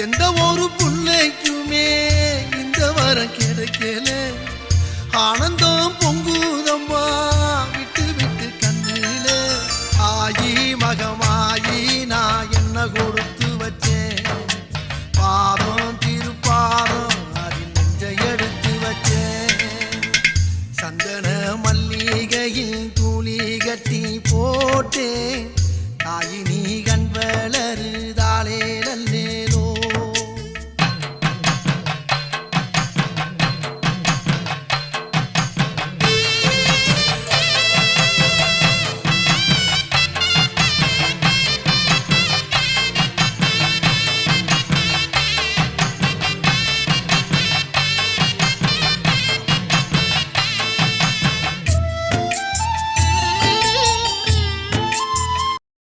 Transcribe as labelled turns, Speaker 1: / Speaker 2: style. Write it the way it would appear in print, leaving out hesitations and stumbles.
Speaker 1: எந்த ஒரு பிள்ளைக்குமே இந்த வரம் கிடைக்கல ஆனந்தம் பொங்குதம்மா விட்டு விட்டு கண்ணில ஆயி மகமாயி நான் என்ன கொடுத்து வச்சேன் பாதம் திருப்பாதம் அதில் நெஞ்சை எடுத்து வச்சேன் சந்தன மல்லிகையில் துளி கட்டி போட்டேன்